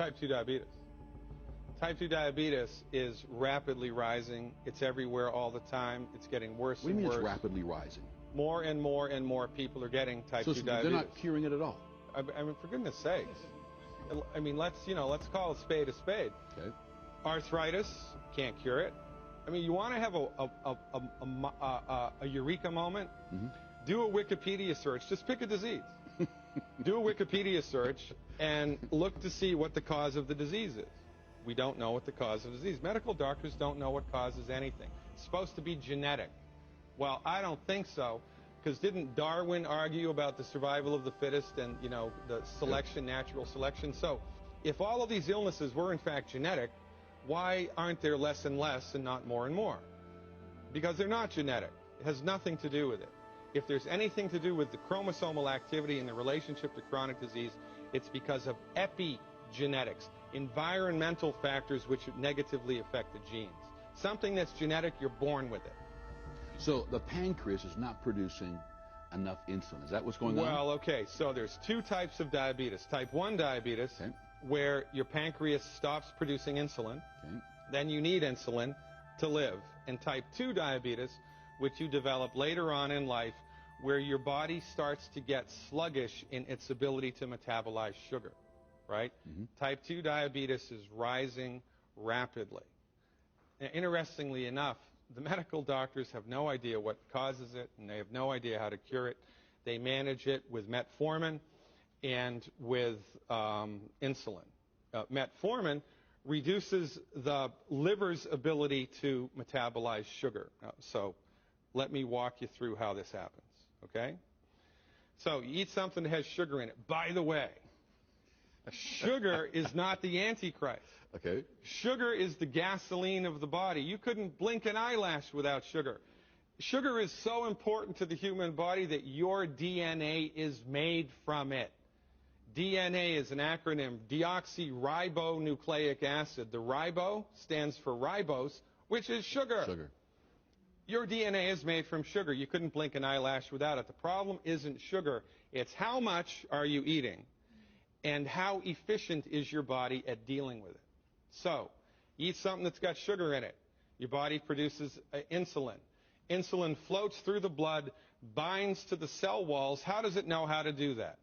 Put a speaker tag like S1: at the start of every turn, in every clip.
S1: Type 2 diabetes. Type 2 diabetes is rapidly rising. It's everywhere all the time. It's getting worse and worse.
S2: What do you mean it's rapidly rising?
S1: More and more and more people are getting type 2 diabetes.
S2: They're not curing it at all?
S1: I mean, for goodness sakes. I mean, let's call a spade a spade.
S2: Okay.
S1: Arthritis, can't cure it. I mean, you want to have a eureka moment?
S2: Mm-hmm.
S1: Do a Wikipedia search. Just pick a disease. Do a Wikipedia search and look to see what the cause of the disease is. We don't know what the cause of the disease. Medical doctors don't know what causes anything. It's supposed to be genetic. Well, I don't think so, because didn't Darwin argue about the survival of the fittest and, the selection, natural selection? So if all of these illnesses were in fact genetic, why aren't there less and less and not more and more? Because they're not genetic. It has nothing to do with it. If there's anything to do with the chromosomal activity and the relationship to chronic disease, it's because of epigenetics, environmental factors which negatively affect the genes. Something that's genetic, you're born with it.
S2: So the pancreas is not producing enough insulin. Is that what's going on?
S1: Well, okay, so there's two types of diabetes. Type 1 diabetes,
S2: okay,
S1: where your pancreas stops producing insulin.
S2: Okay.
S1: Then you need insulin to live. And type 2 diabetes, which you develop later on in life, where your body starts to get sluggish in its ability to metabolize sugar, right?
S2: Mm-hmm.
S1: Type 2 diabetes is rising rapidly. Now, interestingly enough, the medical doctors have no idea what causes it, and they have no idea how to cure it. They manage it with metformin and with insulin. Metformin reduces the liver's ability to metabolize sugar. So let me walk you through how this happens, okay? So you eat something that has sugar in it. By the way, sugar is not the Antichrist.
S2: Okay.
S1: Sugar is the gasoline of the body. You couldn't blink an eyelash without sugar. Sugar is so important to the human body that your DNA is made from it. DNA is an acronym, deoxyribonucleic acid. The ribo stands for ribose, which is sugar.
S2: Sugar.
S1: Your DNA is made from sugar. You couldn't blink an eyelash without it. The problem isn't sugar. It's how much are you eating and how efficient is your body at dealing with it. So, eat something that's got sugar in it. Your body produces insulin. Insulin floats through the blood, binds to the cell walls. How does it know how to do that?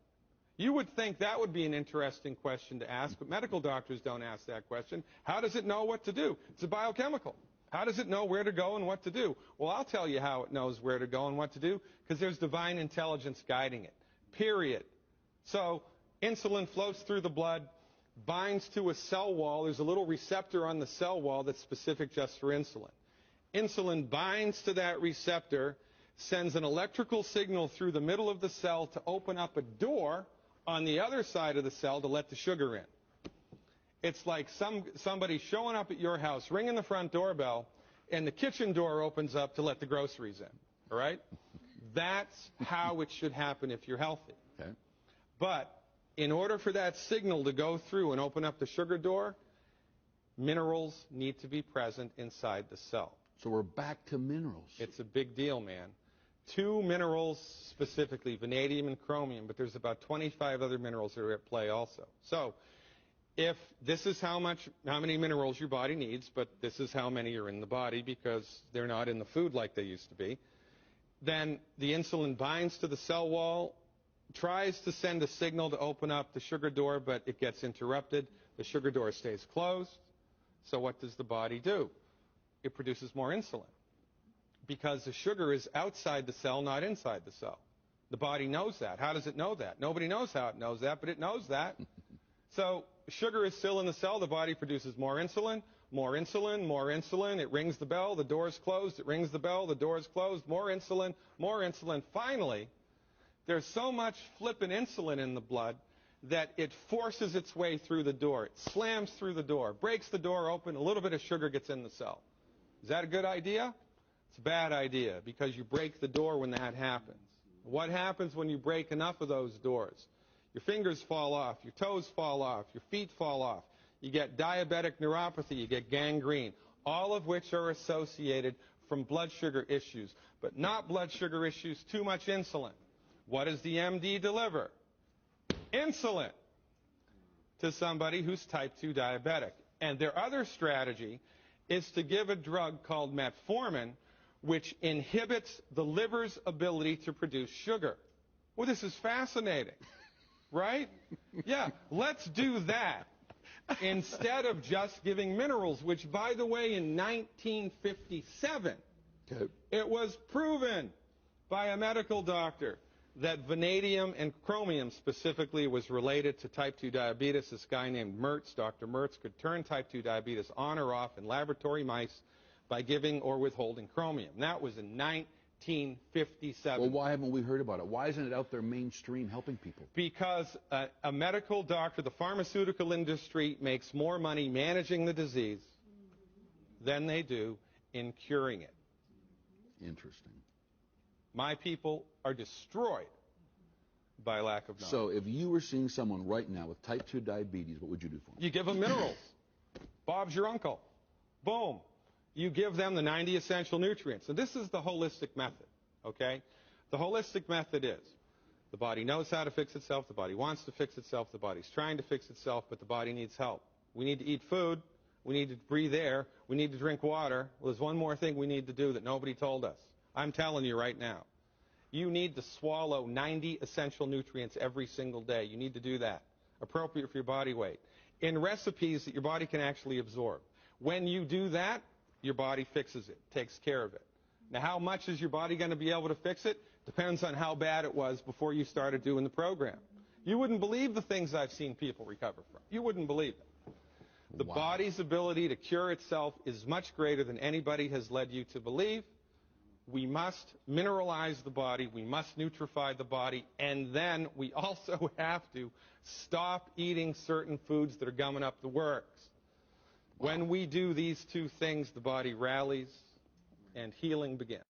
S1: You would think that would be an interesting question to ask, but medical doctors don't ask that question. How does it know what to do? It's a biochemical. How does it know where to go and what to do? Well, I'll tell you how it knows where to go and what to do, because there's divine intelligence guiding it, period. So, insulin floats through the blood, binds to a cell wall. There's a little receptor on the cell wall that's specific just for insulin. Insulin binds to that receptor, sends an electrical signal through the middle of the cell to open up a door on the other side of the cell to let the sugar in. It's like somebody showing up at your house, ringing the front doorbell, and the kitchen door opens up to let the groceries in. All right? That's how it should happen if you're healthy.
S2: Okay.
S1: But in order for that signal to go through and open up the sugar door, minerals need to be present inside the cell.
S2: So we're back to minerals.
S1: It's a big deal, man. 2 minerals specifically, vanadium and chromium, but there's about 25 other minerals that are at play also. So if this is how many minerals your body needs, but this is how many are in the body because they're not in the food like they used to be, then the insulin binds to the cell wall, tries to send a signal to open up the sugar door, but it gets interrupted. The sugar door stays closed. So what does the body do? It produces more insulin because the sugar is outside the cell, not inside the cell. The body knows that. How does it know that? Nobody knows how it knows that, but it knows that. So sugar is still in the cell. The body produces more insulin, more insulin, more insulin. It rings the bell. The door's closed. It rings the bell. The door's closed. More insulin, more insulin. Finally, there's so much flippin' insulin in the blood that it forces its way through the door. It slams through the door, breaks the door open, a little bit of sugar gets in the cell. Is that a good idea? It's a bad idea because you break the door when that happens. What happens when you break enough of those doors? Your fingers fall off, your toes fall off, your feet fall off. You get diabetic neuropathy, you get gangrene, all of which are associated from blood sugar issues, but not blood sugar issues, too much insulin. What does the MD deliver? Insulin. to somebody who's type 2 diabetic. And their other strategy is to give a drug called metformin, which inhibits the liver's ability to produce sugar. Well, this is fascinating, right? Yeah, let's do that instead of just giving minerals, which, by the way, in 1957, it was proven by a medical doctor that vanadium and chromium specifically was related to type 2 diabetes. This guy named Mertz, Dr. Mertz, could turn type 2 diabetes on or off in laboratory mice by giving or withholding chromium. That was in 1957.
S2: Well, why haven't we heard about it? Why isn't it out there mainstream helping people?
S1: Because a medical doctor, the pharmaceutical industry makes more money managing the disease than they do in curing it.
S2: Interesting.
S1: My people are destroyed by lack of knowledge.
S2: So if you were seeing someone right now with type 2 diabetes, what would you do for them?
S1: You give them minerals. Bob's your uncle. Boom. You give them the 90 essential nutrients. And this is the holistic method, okay? The holistic method is the body knows how to fix itself, the body wants to fix itself, the body's trying to fix itself, but the body needs help. We need to eat food. We need to breathe air. We need to drink water. Well, there's one more thing we need to do that nobody told us. I'm telling you right now. You need to swallow 90 essential nutrients every single day. You need to do that, appropriate for your body weight, in recipes that your body can actually absorb. When you do that, your body fixes it, takes care of it. Now, how much is your body going to be able to fix it? Depends on how bad it was before you started doing the program. You wouldn't believe the things I've seen people recover from. You wouldn't believe it. The body's ability to cure itself is much greater than anybody has led you to believe. We must mineralize the body, we must nutrify the body, and then we also have to stop eating certain foods that are gumming up the works. When we do these two things, the body rallies and healing begins.